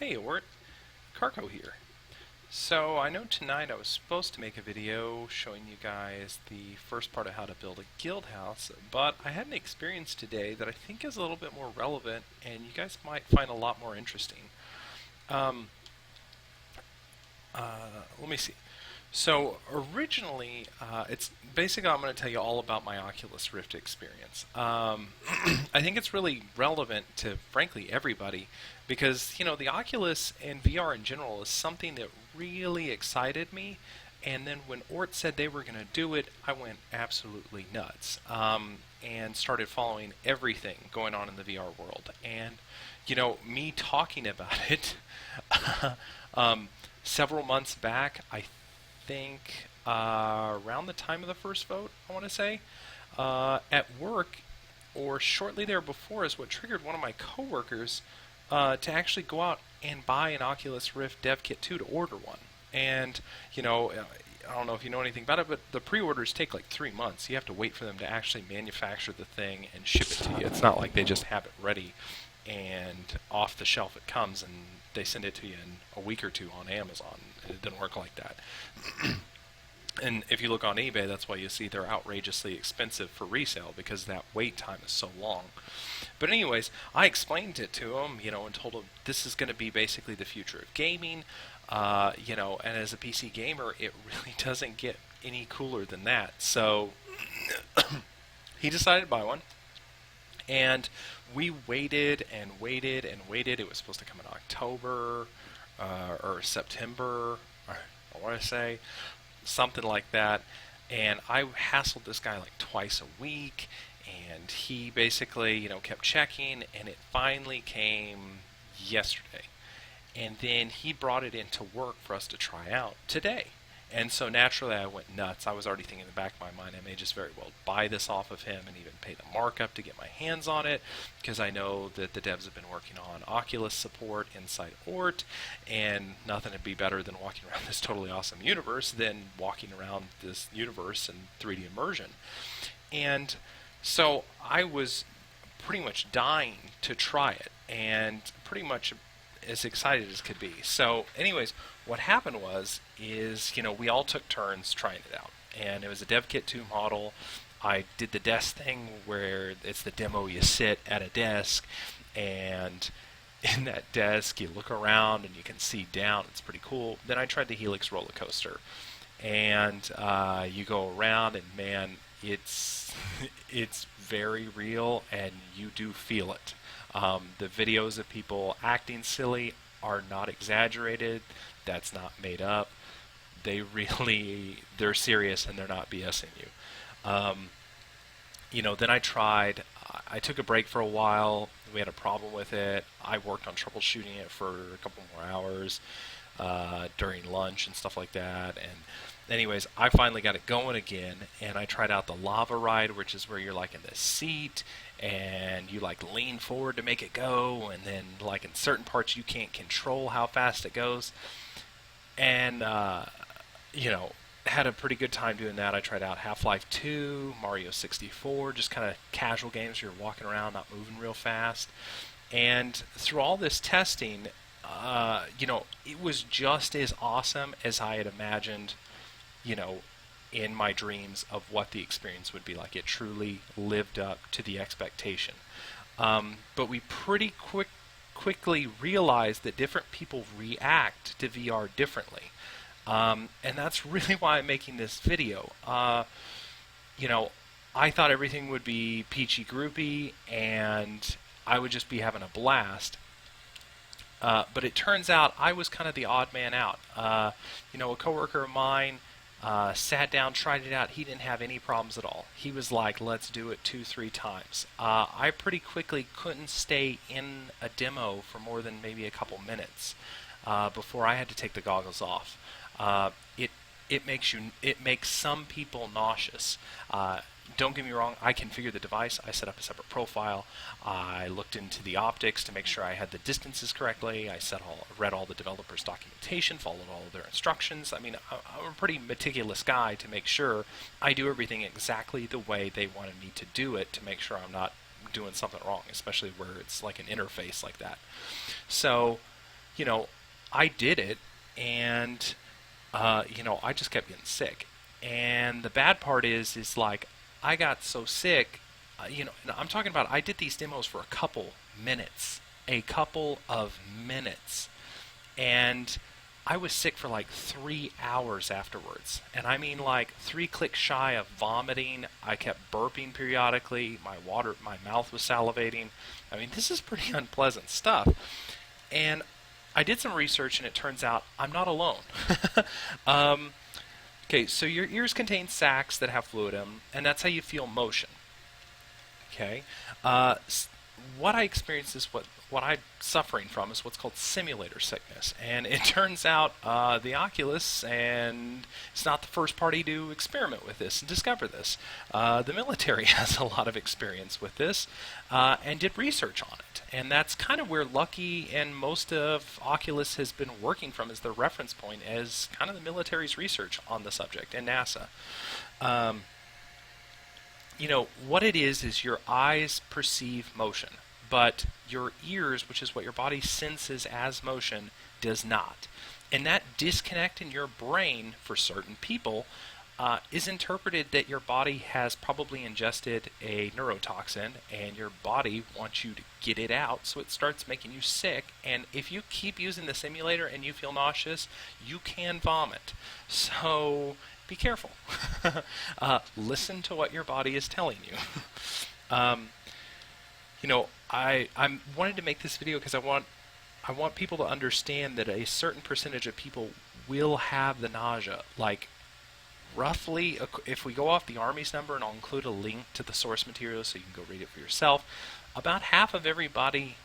Hey, Ort, Carco here. So I know tonight I was supposed to make a video showing you guys the first part of how to build a guild house, but I had an experience today that I think is a little bit more relevant and you guys might find a lot more interesting. Um, Let me see. So originally, it's basically I'm going to tell you all about my Oculus Rift experience. I think it's really relevant to, frankly, everybody because the Oculus and VR in general is something that really excited me. And then when Ort said they were going to do it, I went absolutely nuts and started following everything going on in the VR world. And me talking about it. Several months back, I think around the time of the first vote, I want to say, at work or shortly there before is what triggered one of my coworkers to actually go out and buy an Oculus Rift Dev Kit 2 to order one. And, I don't know if you know anything about it, but the pre-orders take like 3 months. You have to wait for them to actually manufacture the thing and ship it to you. It's not like they just have it ready and off the shelf it comes and they send it to you in a week or two on Amazon. It doesn't work like that. And if you look on eBay, that's why you see they're outrageously expensive for resale because that wait time is so long. But anyways, I explained it to him, and told him this is going to be basically the future of gaming, and as a PC gamer, it really doesn't get any cooler than that. So he decided to buy one. And we waited and waited and waited. It was supposed to come in October or September, or I want to say something like that. And I hassled this guy like twice a week, and he basically, kept checking, and it finally came yesterday. And then he brought it into work for us to try out today. And so naturally I went nuts. I was already thinking in the back of my mind I may just very well buy this off of him and even pay the markup to get my hands on it because I know that the devs have been working on Oculus support inside Ort, and nothing would be better than walking around this totally awesome universe than walking around this universe in 3D immersion. And so I was pretty much dying to try it and pretty much as excited as could be. So anyways, what happened is we all took turns trying it out. And it was a Dev Kit 2 model. I did the desk thing where it's the demo, you sit at a desk, and in that desk you look around and you can see down. It's pretty cool. Then I tried the Helix roller coaster. And you go around and man, it's very real and you do feel it. The videos of people acting silly are not exaggerated. That's not made up. They're serious and they're not BSing you. Then I took a break for a while. We had a problem with it. I worked on troubleshooting it for a couple more hours during lunch and stuff like that. And anyways, I finally got it going again, and I tried out the lava ride, which is where you're like in this seat and you like lean forward to make it go, and then like in certain parts you can't control how fast it goes. And had a pretty good time doing that. I tried out Half-Life 2, Mario 64, just kind of casual games. You're walking around, not moving real fast. And through all this testing, it was just as awesome as I had imagined, in my dreams of what the experience would be like. It truly lived up to the expectation. But we pretty quickly realized that different people react to VR differently. And that's really why I'm making this video. I thought everything would be peachy groupy and I would just be having a blast. But it turns out I was kind of the odd man out. A coworker of mine sat down, tried it out. He didn't have any problems at all. He was like, let's do it 2-3 times. I pretty quickly couldn't stay in a demo for more than maybe a couple minutes before I had to take the goggles off. It makes some people nauseous. Don't get me wrong, I configured the device. I set up a separate profile. I looked into the optics to make sure I had the distances correctly. I read all the developers' documentation, followed all of their instructions. I mean, I'm a pretty meticulous guy to make sure I do everything exactly the way they wanted me to do it to make sure I'm not doing something wrong, especially where it's like an interface like that. So you know, I did it, and I just kept getting sick. And the bad part is like I got so sick, and I'm talking about I did these demos for a couple of minutes, and I was sick for like 3 hours afterwards. And I mean like 3 clicks shy of vomiting. I kept burping periodically. My mouth was salivating. I mean, this is pretty unpleasant stuff. And I did some research, and it turns out I'm not alone. um, okay, so your ears contain sacs that have fluid in them, and that's how you feel motion. Okay, uh, what I experienced is what I'm suffering from is what's called simulator sickness, and it turns out the Oculus, and it's not the first party to experiment with this and discover this. The military has a lot of experience with this and did research on it, and that's kind of where Lucky and most of Oculus has been working from as their reference point as kind of the military's research on the subject and NASA. Um, what it is your eyes perceive motion, but your ears, which is what your body senses as motion, does not. And that disconnect in your brain for certain people is interpreted that your body has probably ingested a neurotoxin and your body wants you to get it out, so it starts making you sick. And if you keep using the simulator and you feel nauseous, you can vomit. So be careful. Listen to what your body is telling you. I wanted to make this video because I want people to understand that a certain percentage of people will have the nausea. Like, roughly, if we go off the Army's number, and I'll include a link to the source material so you can go read it for yourself, about half of everybody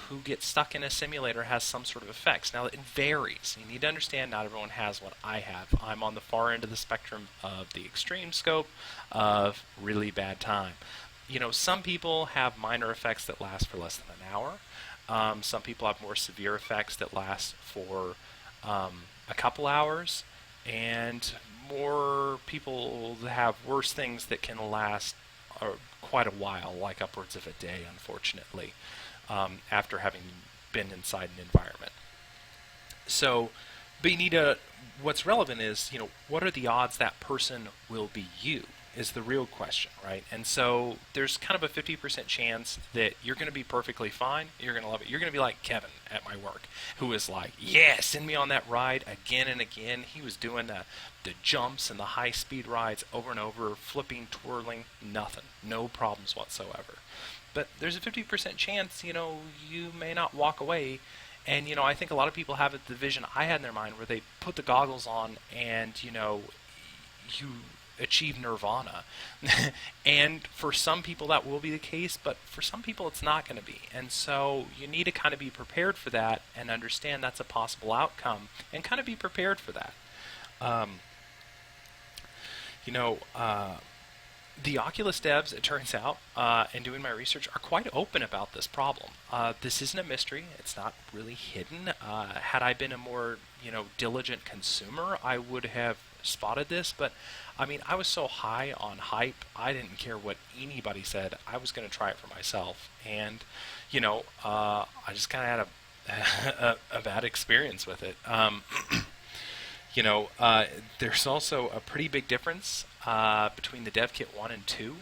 who gets stuck in a simulator has some sort of effects. Now, it varies. You need to understand not everyone has what I have. I'm on the far end of the spectrum of the extreme scope of really bad time. Some people have minor effects that last for less than an hour. Some people have more severe effects that last for a couple hours, and more people have worse things that can last quite a while, like upwards of a day, unfortunately, after having been inside an environment. So, but what's relevant is, what are the odds that person will be you? Is the real question, right? And so there's kind of a 50% chance that you're going to be perfectly fine. You're going to love it. You're going to be like Kevin at my work, who is like, yeah, send me on that ride again and again. He was doing the jumps and the high-speed rides over and over, flipping, twirling, nothing. No problems whatsoever. But there's a 50% chance, you may not walk away. And, I think a lot of people have the vision I had in their mind where they put the goggles on and, you achieve nirvana. And for some people that will be the case, but for some people it's not going to be. And so you need to kind of be prepared for that and understand that's a possible outcome and kind of be prepared for that. The Oculus devs, it turns out, in doing my research, are quite open about this problem. This isn't a mystery. It's not really hidden. Had I been a more, diligent consumer, I would have spotted this. But, I was so high on hype, I didn't care what anybody said. I was going to try it for myself. And, I just kind of had a bad experience with it. There's also a pretty big difference between the Dev Kit 1 and 2.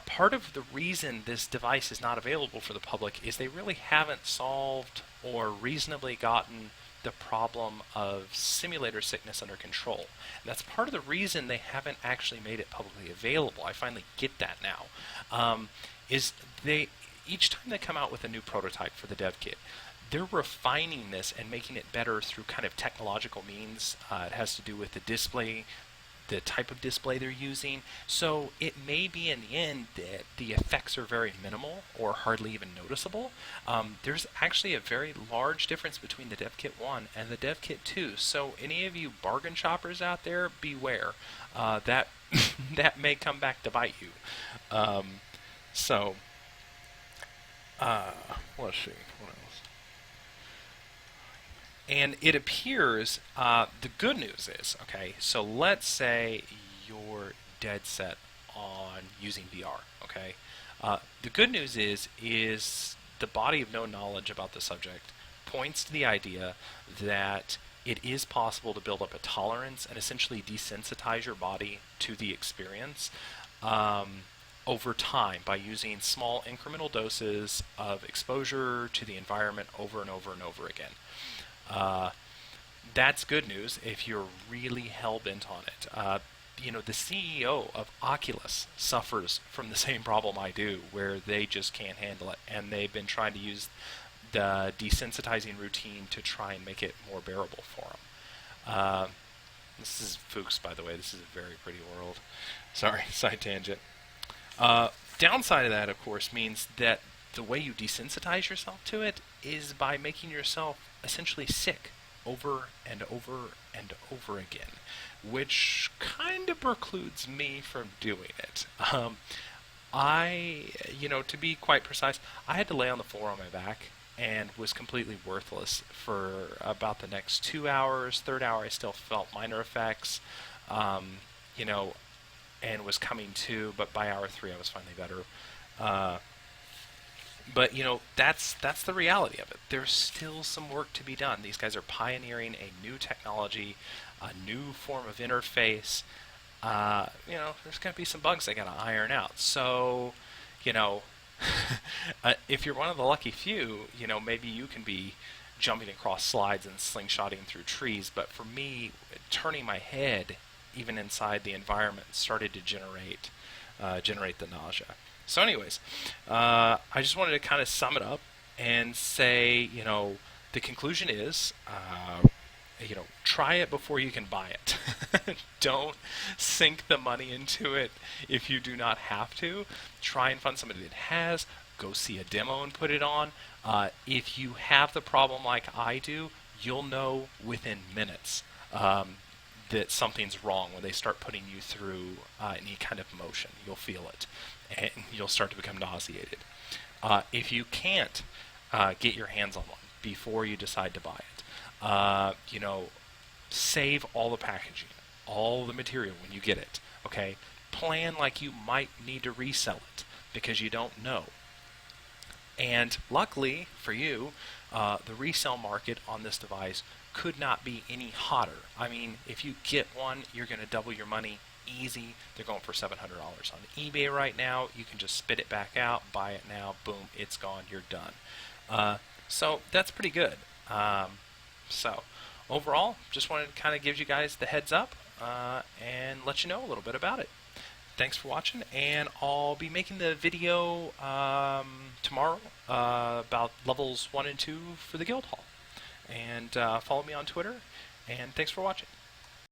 Part of the reason this device is not available for the public is they really haven't solved or reasonably gotten the problem of simulator sickness under control. And that's part of the reason they haven't actually made it publicly available. I finally get that now. Each time they come out with a new prototype for the Dev Kit, they're refining this and making it better through kind of technological means. It has to do with the display, the type of display they're using. So it may be in the end that the effects are very minimal or hardly even noticeable. There's actually a very large difference between the Dev Kit 1 and the Dev Kit 2. So any of you bargain shoppers out there, beware. That that may come back to bite you. Let's see. What else? And it appears, the good news is, okay, so let's say you're dead set on using VR, okay? The good news is the body of known knowledge about the subject points to the idea that it is possible to build up a tolerance and essentially desensitize your body to the experience over time by using small incremental doses of exposure to the environment over and over and over again. That's good news if you're really hell-bent on it. The CEO of Oculus suffers from the same problem I do, where they just can't handle it, and they've been trying to use the desensitizing routine to try and make it more bearable for them. This is Fuchs, by the way. This is a very pretty world. Sorry, side tangent. Downside of that, of course, means that the way you desensitize yourself to it is by making yourself essentially sick over and over and over again, which kind of precludes me from doing it. To be quite precise, I had to lay on the floor on my back and was completely worthless for about the next 2 hours. Third hour, I still felt minor effects, and was coming to, but by hour 3, I was finally better. But that's the reality of it. There's still some work to be done. These guys are pioneering a new technology, a new form of interface. There's going to be some bugs they got to iron out. So, if you're one of the lucky few, maybe you can be jumping across slides and slingshotting through trees. But for me, turning my head, even inside the environment, started to generate the nausea. So anyways, I just wanted to kind of sum it up and say, the conclusion is, try it before you can buy it. Don't sink the money into it if you do not have to. Try and find somebody that has. Go see a demo and put it on. If you have the problem like I do, you'll know within minutes that something's wrong when they start putting you through any kind of motion. You'll feel it, and you'll start to become nauseated. If you can't get your hands on one before you decide to buy it, save all the packaging, all the material when you get it, okay? Plan like you might need to resell it because you don't know. And luckily for you, the resale market on this device could not be any hotter. I mean, if you get one, you're going to double your money easy. They're going for $700 on eBay right now. You can just spit it back out, buy it now, boom, it's gone, you're done. So that's pretty good. So overall, just wanted to kind of give you guys the heads up and let you know a little bit about it. Thanks for watching, and I'll be making the video tomorrow about levels 1 and 2 for the Guild Hall. And follow me on Twitter, and thanks for watching.